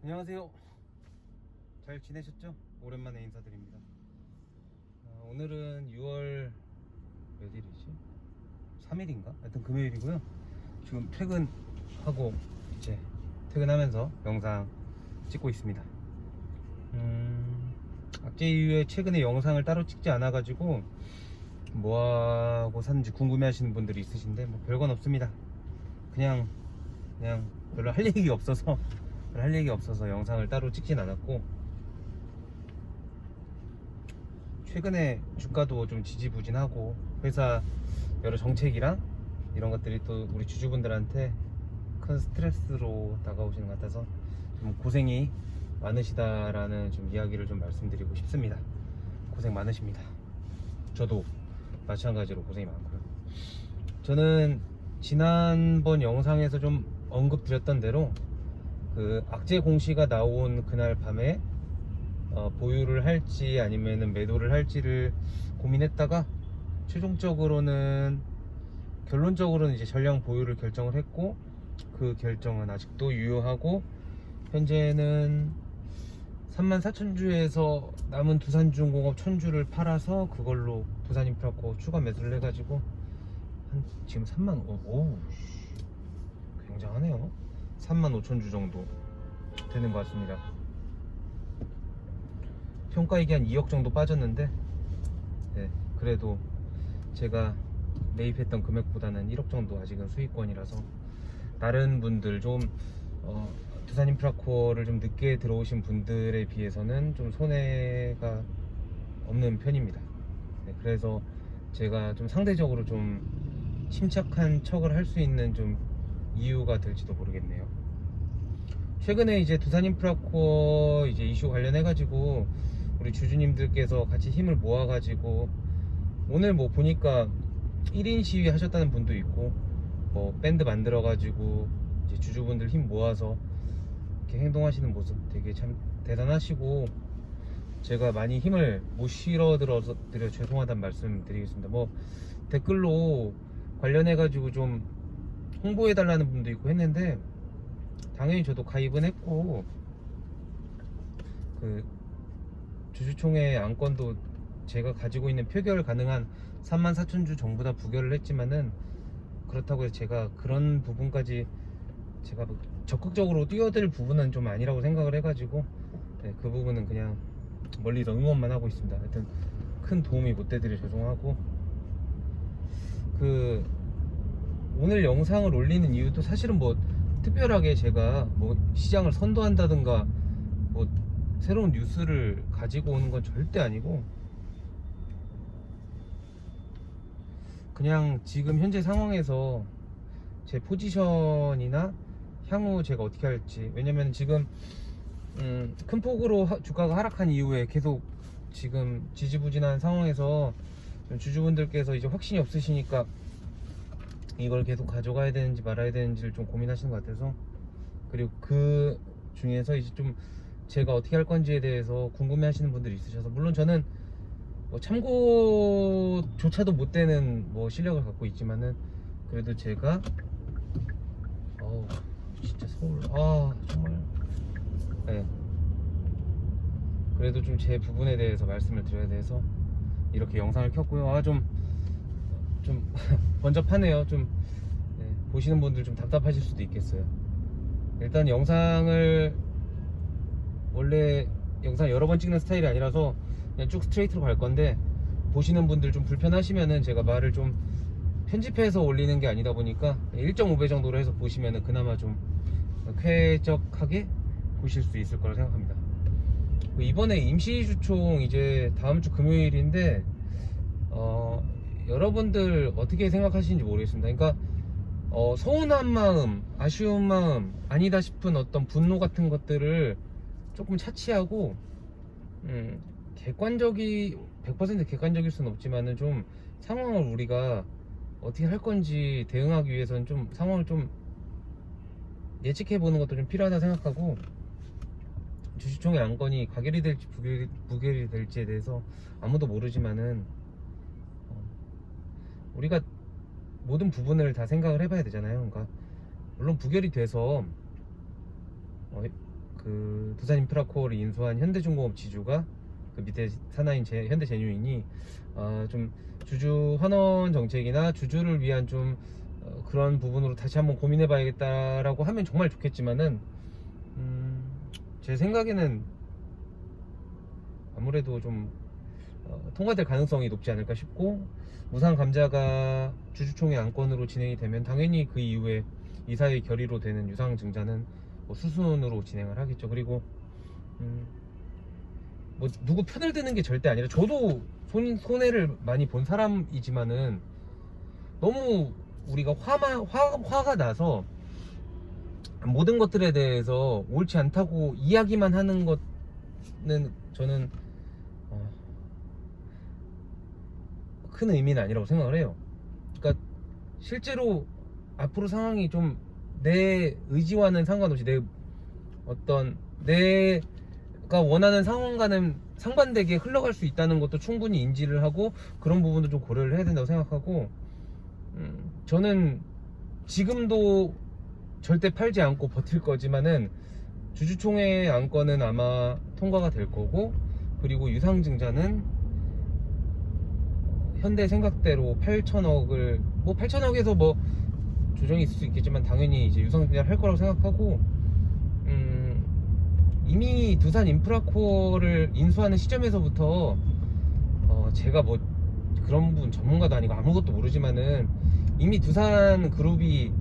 안녕하세요. 잘 지내셨죠? 오랜만에 인사드립니다. 오늘은 6월 몇 일이지? 3일인가? 하여튼 금요일이고요. 지금 퇴근하고 이제 퇴근하면서 영상 찍고 있습니다. 악재 이후에 최근에 영상을 따로 찍지 않아가지고 뭐하고 샀는지 궁금해 하시는 분들이 있으신데 뭐 별건 없습니다. 그냥 별로 할 얘기 없어서 영상을 따로 찍진 않았고, 최근에 주가도 좀 지지부진하고 회사 여러 정책이랑 이런 것들이 또 우리 주주분들한테 큰 스트레스로 다가오시는 것 같아서 좀 고생이 많으시다라는 좀 이야기를 좀 말씀드리고 싶습니다. 고생 많으십니다. 저도 마찬가지로 고생이 많고요. 저는 지난번 영상에서 좀 언급드렸던 대로 그 악재 공시가 나온 그날 밤에 보유를 할지 아니면은 매도를 할지를 고민했다가 결론적으로는 이제 전량 보유를 결정을 했고, 그 결정은 아직도 유효하고 현재는 34,000주에서 남은 두산중공업 1,000주를 팔아서 그걸로 두산인프라코 추가 매수를 해가지고 지금 3만 굉장하네요. 35,000주 정도 되는 것 같습니다. 평가액이 한 2억 정도 빠졌는데, 네, 그래도 제가 매입했던 금액보다는 1억 정도 아직은 수익권이라서 다른 분들 좀 두산인프라코어를 좀 늦게 들어오신 분들에 비해서는 좀 손해가 없는 편입니다. 네, 그래서 제가 좀 상대적으로 좀 침착한 척을 할 수 있는 좀 이유가 될지도 모르겠네요. 최근에 이제 두산인프라코어 이제 이슈 관련해가지고 우리 주주님들께서 같이 힘을 모아가지고 오늘 뭐 보니까 1인 시위 하셨다는 분도 있고, 뭐 밴드 만들어가지고 이제 주주분들 힘 모아서 이렇게 행동하시는 모습 되게 참 대단하시고, 제가 많이 힘을 못 실어드려서 죄송하다는 말씀 드리겠습니다. 뭐 댓글로 관련해가지고 좀 홍보해달라는 분도 있고 했는데, 당연히 저도 가입은 했고, 그 주주총회 안건도 제가 가지고 있는 표결 가능한 34,000주 전부 다 부결을 했지만은, 그렇다고 해서 제가 그런 부분까지 제가 뭐 적극적으로 뛰어들 부분은 좀 아니라고 생각을 해가지고, 네, 그 부분은 그냥 멀리서 응원만 하고 있습니다. 하여튼 큰 도움이 못 되드려 죄송하고, 그 오늘 영상을 올리는 이유도 사실은 뭐 특별하게 제가 뭐 시장을 선도한다든가 뭐 새로운 뉴스를 가지고 오는 건 절대 아니고, 그냥 지금 현재 상황에서 제 포지션이나 향후 제가 어떻게 할지, 왜냐면 지금 큰 폭으로 주가가 하락한 이후에 계속 지금 지지부진한 상황에서 주주분들께서 이제 확신이 없으시니까 이걸 계속 가져가야 되는지 말아야 되는지를 좀 고민하시는 것 같아서, 그리고 그 중에서 이제 좀 제가 어떻게 할 건지에 대해서 궁금해 하시는 분들이 있으셔서, 물론 저는 뭐 참고조차도 못 되는 뭐 실력을 갖고 있지만은, 그래도 제가 진짜 서울 정말, 네, 그래도 좀 제 부분에 대해서 말씀을 드려야 돼서 이렇게 영상을 켰고요. 좀 번잡하네요. 좀, 네, 보시는 분들 좀 답답하실 수도 있겠어요. 일단 원래 영상 여러 번 찍는 스타일이 아니라서 그냥 쭉 스트레이트로 갈 건데, 보시는 분들 좀 불편하시면은 제가 말을 좀 편집해서 올리는 게 아니다 보니까 1.5배 정도로 해서 보시면은 그나마 좀 쾌적하게 보실 수 있을 거라 생각합니다. 이번에 임시주총 이제 다음 주 금요일인데, 여러분들 어떻게 생각하시는지 모르겠습니다. 그러니까 서운한 마음, 아쉬운 마음, 아니다 싶은 어떤 분노 같은 것들을 조금 차치하고, 100% 객관적일 수는 없지만은 좀 상황을 우리가 어떻게 할 건지 대응하기 위해서는 좀 상황을 좀 예측해 보는 것도 좀 필요하다 생각하고, 주주총회 안건이 가결이 될지 부결이 될지에 대해서 아무도 모르지만은 우리가 모든 부분을 다 생각을 해봐야 되잖아요. 그러니까 물론 부결이 돼서 그 두산인프라코어를 인수한 현대중공업 지주가 그 밑에 산하인 현대제뉴인이 좀 주주 환원 정책이나 주주를 위한 좀 그런 부분으로 다시 한번 고민해 봐야겠다라고 하면 정말 좋겠지만은 제 생각에는 아무래도 좀 통과될 가능성이 높지 않을까 싶고, 무상감자가 주주총회 안건으로 진행이 되면 당연히 그 이후에 이사의 결의로 되는 유상증자는 뭐 수순으로 진행을 하겠죠. 그리고 뭐 누구 편을 드는 게 절대 아니라, 저도 손해를 많이 본 사람이지만은 너무 우리가 화가 나서 모든 것들에 대해서 옳지 않다고 이야기만 하는 것은 저는 큰 의미는 아니라고 생각을 해요. 그러니까 실제로 앞으로 상황이 좀 내 의지와는 상관없이 내가 원하는 상황과는 상반되게 흘러갈 수 있다는 것도 충분히 인지를 하고 그런 부분도 좀 고려를 해야 된다고 생각하고, 저는 지금도 절대 팔지 않고 버틸 거지만은 주주총회 안건은 아마 통과가 될 거고, 그리고 유상증자는 현대 생각대로 8천억을 뭐 8천억에서 뭐 조정이 있을 수 있겠지만 당연히 이제 유상증자를 할 거라고 생각하고, 이미 두산인프라코어를 인수하는 시점에서부터 제가 뭐 그런 부분 전문가도 아니고 아무것도 모르지만은 이미 두산그룹이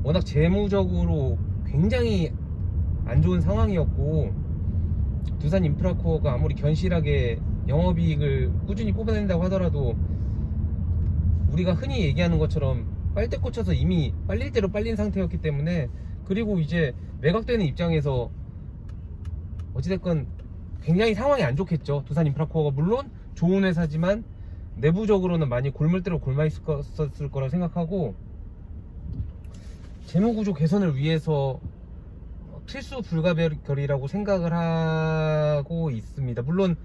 워낙 재무적으로 굉장히 안 좋은 상황이었고, 두산인프라코어가 아무리 견실하게 영업이익을 꾸준히 뽑아낸다고 하더라도 우리가 흔히 얘기하는 것처럼 빨대 꽂혀서 이미 빨릴 대로 빨린 상태였기 때문에, 그리고 이제 매각되는 입장에서 어찌됐건 굉장히 상황이 안 좋겠죠. 두산인프라코어가 물론 좋은 회사지만 내부적으로는 많이 골물대로 골마 있었을 거라 생각하고, 재무구조 개선을 위해서 필수 불가결이라고 생각을 하고 있습니다. 물론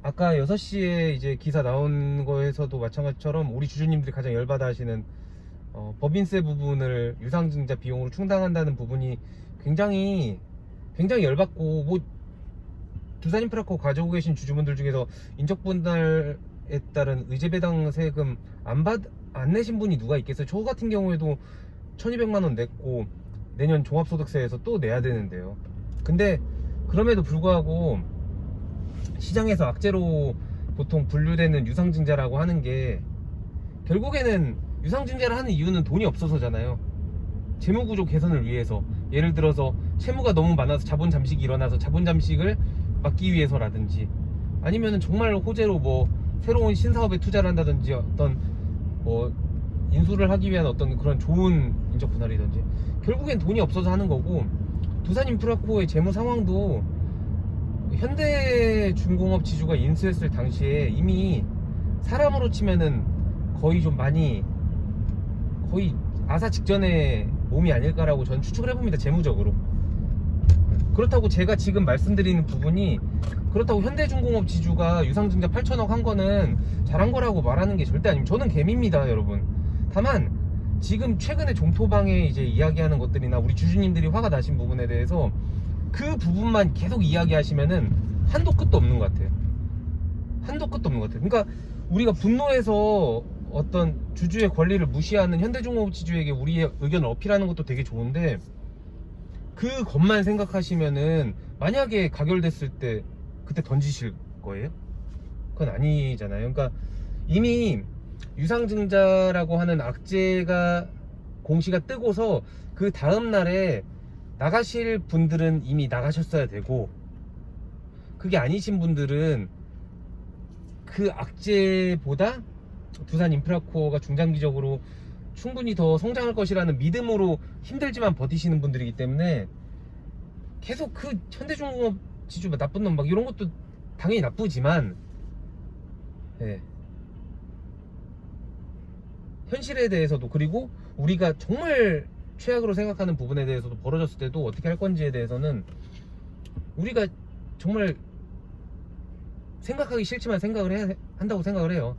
아까 6시에 이제 기사 나온 거에서도 마찬가지처럼 우리 주주님들이 가장 열받아 하시는 법인세 부분을 유상증자 비용으로 충당한다는 부분이 굉장히 열받고, 뭐 두산인프라코어 가지고 계신 주주분들 중에서 인적분할에 따른 의제배당 세금 안 내신 분이 누가 있겠어요? 저 같은 경우에도 1200만원 냈고 내년 종합소득세에서 또 내야 되는데요. 근데 그럼에도 불구하고 시장에서 악재로 보통 분류되는 유상증자라고 하는 게 결국에는 유상증자를 하는 이유는 돈이 없어서잖아요. 재무구조 개선을 위해서, 예를 들어서 채무가 너무 많아서 자본 잠식이 일어나서 자본 잠식을 막기 위해서라든지, 아니면은 정말 호재로 뭐 새로운 신사업에 투자를 한다든지, 어떤 뭐 인수를 하기 위한 어떤 그런 좋은 인적 분할이든지, 결국엔 돈이 없어서 하는 거고, 두산인프라코어의 재무 상황도 현대중공업 지주가 인수했을 당시에 이미 사람으로 치면은 거의 좀 많이 거의 아사 직전의 몸이 아닐까라고 저는 추측을 해봅니다. 재무적으로. 그렇다고 제가 지금 말씀드리는 부분이, 그렇다고 현대중공업 지주가 유상증자 8천억 한 거는 잘한 거라고 말하는 게 절대 아닙니다. 저는 개미입니다, 여러분. 다만 지금 최근에 종토방에 이제 이야기하는 것들이나 우리 주주님들이 화가 나신 부분에 대해서 그 부분만 계속 이야기하시면은 한도 끝도 없는 것 같아요. 한도 끝도 없는 것 같아요. 그러니까 우리가 분노해서 어떤 주주의 권리를 무시하는 현대중공업 지주에게 우리의 의견을 어필하는 것도 되게 좋은데, 그것만 생각하시면은 만약에 가결됐을 때 그때 던지실 거예요? 그건 아니잖아요. 그러니까 이미 유상증자라고 하는 악재가 공시가 뜨고서 그 다음 날에 나가실 분들은 이미 나가셨어야 되고, 그게 아니신 분들은 그 악재보다 두산인프라코어가 중장기적으로 충분히 더 성장할 것이라는 믿음으로 힘들지만 버티시는 분들이기 때문에 계속 그 현대중공업 지주 나쁜 놈 막 이런 것도 당연히 나쁘지만, 네, 현실에 대해서도, 그리고 우리가 정말 최악으로 생각하는 부분에 대해서도 벌어졌을 때도 어떻게 할 건지에 대해서는 우리가 정말 생각하기 싫지만 생각을 한다고 생각을 해요.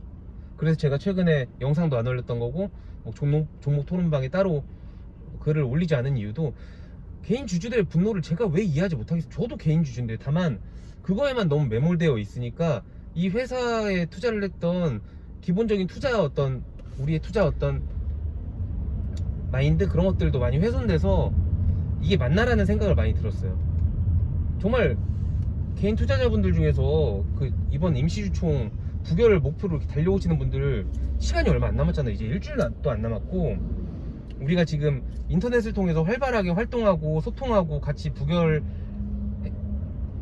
그래서 제가 최근에 영상도 안 올렸던 거고, 뭐 종목 토론방에 따로 글을 올리지 않은 이유도 개인 주주들의 분노를 제가 왜 이해하지 못하겠어요. 저도 개인 주주인데, 다만 그거에만 너무 매몰되어 있으니까 이 회사에 투자를 했던 기본적인 투자 어떤 우리의 투자 어떤 마인드 그런 것들도 많이 훼손돼서 이게 맞나라는 생각을 많이 들었어요. 정말 개인 투자자분들 중에서 그 이번 임시주총 부결 목표로 이렇게 달려오시는 분들 시간이 얼마 안 남았잖아요. 이제 일주일도 안 남았고, 우리가 지금 인터넷을 통해서 활발하게 활동하고 소통하고 같이 부결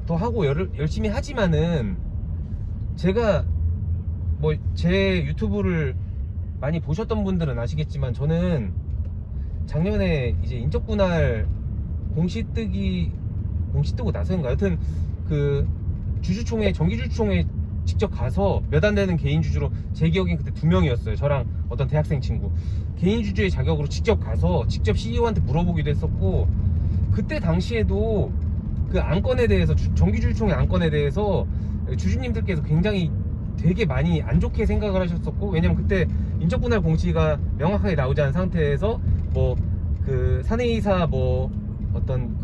더 하고 열심히 하지만은, 제가 뭐 제 유튜브를 많이 보셨던 분들은 아시겠지만, 저는 작년에 이제 인적 분할 공시 뜨고 나서인가, 여튼 그 주주총회, 정기주주총회 직접 가서 몇 안 되는 개인 주주로, 제 기억엔 그때 2명이었어요. 저랑 어떤 대학생 친구, 개인 주주의 자격으로 직접 가서 직접 CEO한테 물어보기도 했었고, 그때 당시에도 그 안건에 대해서, 정기주주총회 안건에 대해서 주주님들께서 굉장히 되게 많이 안 좋게 생각을 하셨었고, 왜냐면 그때 인적분할 공시가 명확하게 나오지 않은 상태에서 뭐 그 사내이사 뭐 어떤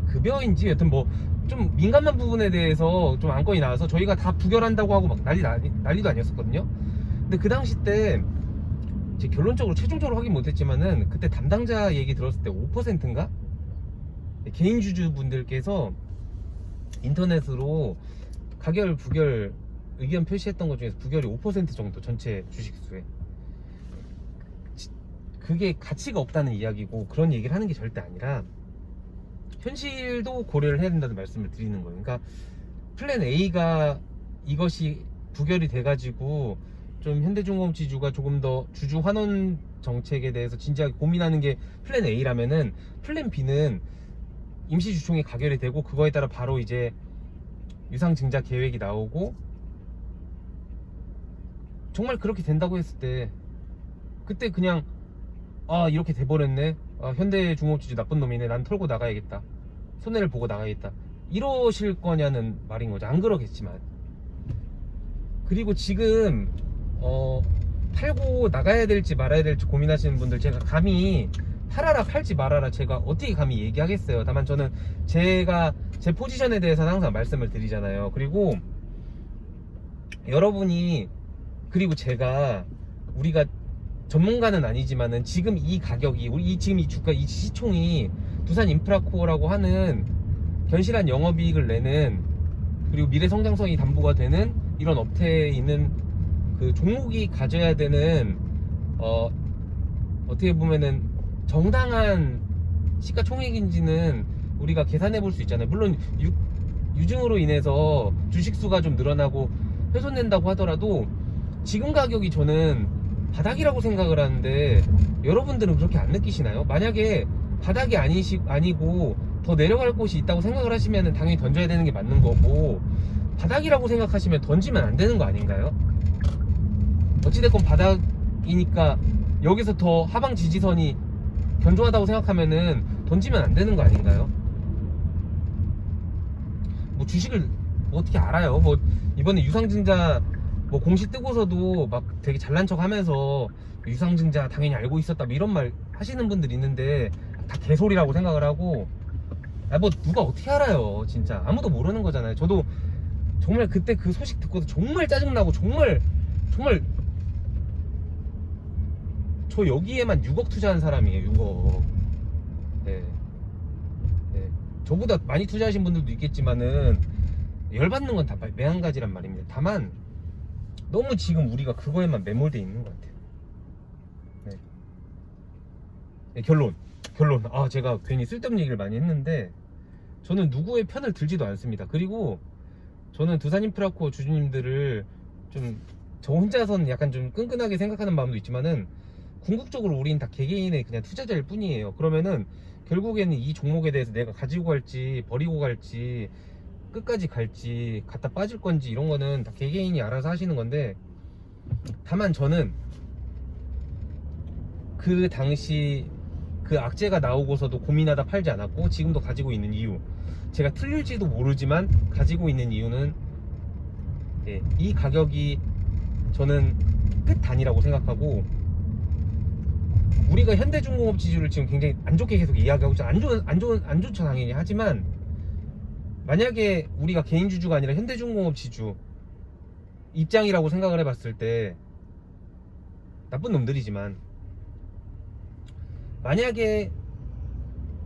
급여인지 여튼 뭐 좀 민감한 부분에 대해서 좀 안건이 나와서 저희가 다 부결한다고 하고 막 난리도 아니었었거든요. 근데 그 당시 때 제 결론적으로 최종적으로 확인 못했지만은, 그때 담당자 얘기 들었을 때 5%인가 개인 주주분들께서 인터넷으로 가결 부결 의견 표시했던 것 중에서 부결이 5% 정도, 전체 주식수에. 그게 가치가 없다는 이야기고 그런 얘기를 하는 게 절대 아니라, 현실도 고려를 해야 된다는 말씀을 드리는 거예요. 그러니까 플랜 A가 이것이 부결이 돼가지고 좀 현대중공업지주가 조금 더 주주 환원 정책에 대해서 진지하게 고민하는 게 플랜 A라면은, 플랜 B는 임시주총이 가결이 되고 그거에 따라 바로 이제 유상증자 계획이 나오고, 정말 그렇게 된다고 했을 때 그때 그냥 이렇게 돼버렸네, 현대중공업지주 나쁜 놈이네, 난 털고 나가야겠다, 손해를 보고 나가야겠다, 이러실 거냐는 말인 거죠. 안 그러겠지만. 그리고 지금 팔고 나가야 될지 말아야 될지 고민하시는 분들, 제가 감히 팔아라 팔지 말아라 제가 어떻게 감히 얘기하겠어요. 다만 저는 제가 제 포지션에 대해서는 항상 말씀을 드리잖아요. 그리고 여러분이, 그리고 제가, 우리가 전문가는 아니지만은 지금 이 가격이, 지금 이 주가, 이 시총이 두산인프라코어라고 하는 견실한 영업이익을 내는, 그리고 미래 성장성이 담보가 되는 이런 업체에 있는 그 종목이 가져야 되는 어떻게 보면은 정당한 시가총액인지는 우리가 계산해 볼 수 있잖아요. 물론 유증으로 인해서 주식수가 좀 늘어나고 훼손된다고 하더라도 지금 가격이 저는 바닥이라고 생각을 하는데, 여러분들은 그렇게 안 느끼시나요? 만약에 바닥이 아니고 더 내려갈 곳이 있다고 생각을 하시면 당연히 던져야 되는 게 맞는 거고, 바닥이라고 생각하시면 던지면 안 되는 거 아닌가요? 어찌됐건 바닥이니까 여기서 더 하방 지지선이 견조하다고 생각하면은 던지면 안 되는 거 아닌가요? 뭐 주식을 뭐 어떻게 알아요? 뭐 이번에 유상증자 뭐 공시 뜨고서도 막 되게 잘난 척 하면서 유상증자 당연히 알고 있었다, 뭐 이런 말 하시는 분들이 있는데, 다 개소리라고 생각을 하고, 뭐 누가 어떻게 알아요. 진짜 아무도 모르는 거잖아요. 저도 정말 그때 그 소식 듣고도 정말 짜증나고, 정말 저 여기에만 6억 투자한 사람이에요. 6억. 네. 저보다 많이 투자하신 분들도 있겠지만은 열받는 건 다 매한가지란 말입니다. 다만 너무 지금 우리가 그거에만 매몰되어 있는 것 같아요. 네, 결론. 제가 괜히 쓸데없는 얘기를 많이 했는데, 저는 누구의 편을 들지도 않습니다. 그리고 저는 두산인프라코어 주주님들을 좀, 저 혼자서는 약간 좀 끈끈하게 생각하는 마음도 있지만은, 궁극적으로 우린 다 개개인의 그냥 투자자일 뿐이에요. 그러면은 결국에는 이 종목에 대해서 내가 가지고 갈지 버리고 갈지 끝까지 갈지 갖다 빠질 건지, 이런 거는 다 개개인이 알아서 하시는 건데, 다만 저는 그 당시 그 악재가 나오고서도 고민하다 팔지 않았고, 지금도 가지고 있는 이유, 제가 틀릴지도 모르지만 가지고 있는 이유는, 이 가격이 저는 끝 단위라고 생각하고, 우리가 현대중공업 지주를 지금 굉장히 안 좋게 계속 이야기하고 있죠. 안 좋죠 당연히. 하지만 만약에 우리가 개인 주주가 아니라 현대중공업 지주 입장이라고 생각을 해봤을 때, 나쁜 놈들이지만 만약에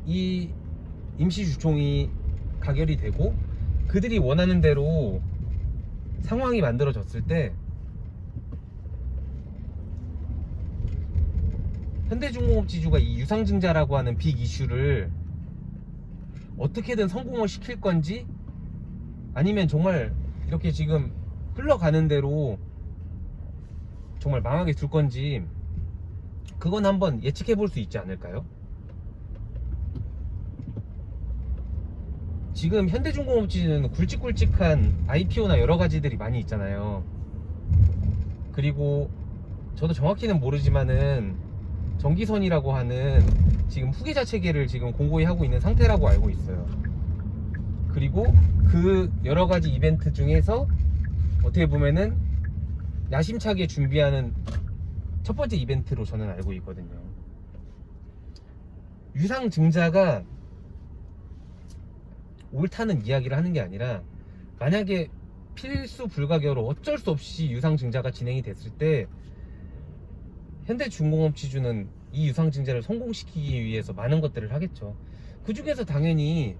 이 임시주총이 가결이 되고 그들이 원하는 대로 상황이 만들어졌을 때, 현대중공업 지주가 이 유상증자라고 하는 빅 이슈를 어떻게든 성공을 시킬 건지, 아니면 정말 이렇게 지금 흘러가는 대로 정말 망하게 둘 건지, 그건 한번 예측해 볼 수 있지 않을까요? 지금 현대중공업 지주는 굵직굵직한 IPO나 여러 가지들이 많이 있잖아요. 그리고 저도 정확히는 모르지만은 정기선이라고 하는 지금 후계자 체계를 지금 공고히 하고 있는 상태라고 알고 있어요. 그리고 그 여러 가지 이벤트 중에서 어떻게 보면은 야심차게 준비하는 첫 번째 이벤트로 저는 알고 있거든요. 유상증자가 옳다는 이야기를 하는 게 아니라, 만약에 필수 불가결로 어쩔 수 없이 유상증자가 진행이 됐을 때 현대중공업 지주는 이 유상증자를 성공시키기 위해서 많은 것들을 하겠죠. 그 중에서 당연히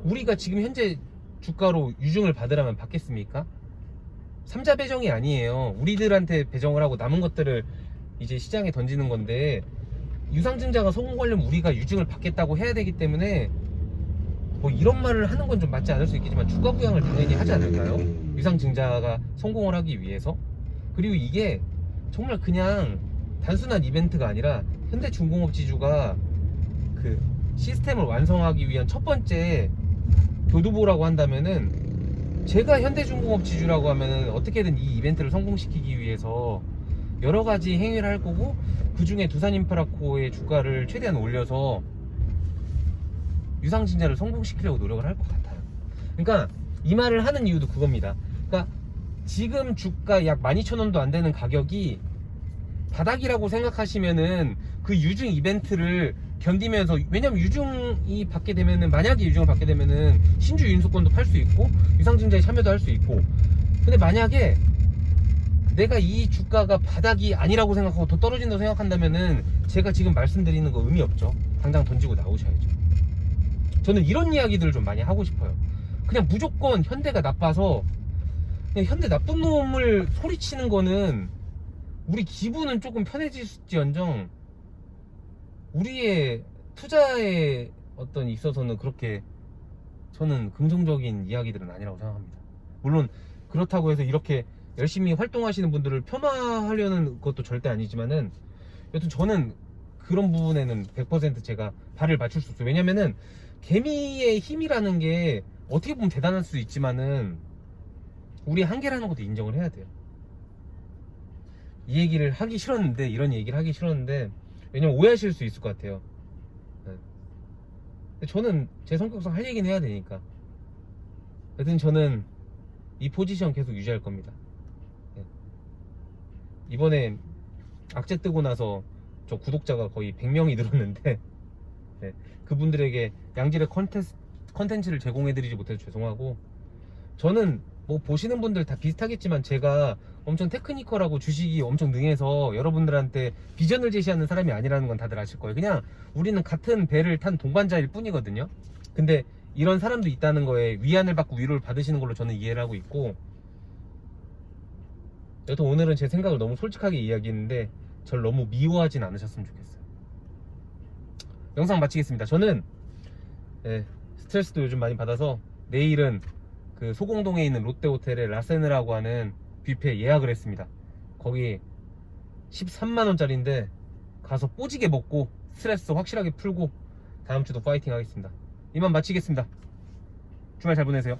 우리가 지금 현재 주가로 유증을 받으라면 받겠습니까? 3자 배정이 아니에요. 우리들한테 배정을 하고 남은 것들을 이제 시장에 던지는 건데, 유상증자가 성공하려면 우리가 유증을 받겠다고 해야 되기 때문에 뭐 이런 말을 하는 건 좀 맞지 않을 수 있겠지만 주가 부양을 당연히 하지 않을까요? 유상증자가 성공을 하기 위해서. 그리고 이게 정말 그냥 단순한 이벤트가 아니라 현대중공업 지주가 그 시스템을 완성하기 위한 첫 번째 교두보라고 한다면은, 제가 현대중공업 지주라고 하면은 어떻게든 이 이벤트를 성공시키기 위해서 여러 가지 행위를 할 거고, 그 중에 두산인프라코의 주가를 최대한 올려서 유상증자를 성공시키려고 노력을 할 것 같아요. 그러니까 이 말을 하는 이유도 그겁니다. 그러니까 지금 주가 약 12,000원도 안 되는 가격이 바닥이라고 생각하시면은 그 유증 이벤트를 견디면서, 왜냐면 유증이 받게 되면은, 만약에 유증을 받게 되면은 신주 인수권도 팔 수 있고 유상증자에 참여도 할 수 있고, 근데 만약에 내가 이 주가가 바닥이 아니라고 생각하고 더 떨어진다고 생각한다면은 제가 지금 말씀드리는 거 의미 없죠. 당장 던지고 나오셔야죠. 저는 이런 이야기들을 좀 많이 하고 싶어요. 그냥 무조건 현대가 나빠서 그냥 현대 나쁜 놈을 소리치는 거는 우리 기분은 조금 편해질지언정 우리의 투자에 어떤 있어서는 그렇게 저는 긍정적인 이야기들은 아니라고 생각합니다. 물론 그렇다고 해서 이렇게 열심히 활동하시는 분들을 폄하하려는 것도 절대 아니지만은, 여튼 저는 그런 부분에는 100% 제가 발을 맞출 수 없어요. 왜냐면은 개미의 힘이라는 게 어떻게 보면 대단할 수도 있지만은 우리의 한계라는 것도 인정을 해야 돼요. 이 얘기를 하기 싫었는데, 이런 얘기를 하기 싫었는데, 왜냐면 오해하실 수 있을 것 같아요. 근데 저는 제 성격상 할 얘기는 해야 되니까. 여튼 저는 이 포지션 계속 유지할 겁니다. 이번에 악재 뜨고 나서 저 구독자가 거의 100명이 늘었는데, 그분들에게 양질의 컨텐츠를 제공해드리지 못해서 죄송하고, 저는 뭐 보시는 분들 다 비슷하겠지만 제가 엄청 테크니컬하고 주식이 엄청 능해서 여러분들한테 비전을 제시하는 사람이 아니라는 건 다들 아실 거예요. 그냥 우리는 같은 배를 탄 동반자일 뿐이거든요. 근데 이런 사람도 있다는 거에 위안을 받고 위로를 받으시는 걸로 저는 이해를 하고 있고, 여튼 오늘은 제 생각을 너무 솔직하게 이야기했는데 저를 너무 미워하진 않으셨으면 좋겠어요. 영상 마치겠습니다. 저는 스트레스도 요즘 많이 받아서 내일은 그 소공동에 있는 롯데호텔의 라세느라고 하는 뷔페 예약을 했습니다. 거기 13만원짜리인데 가서 뽀지게 먹고 스트레스 확실하게 풀고 다음 주도 파이팅 하겠습니다. 이만 마치겠습니다. 주말 잘 보내세요.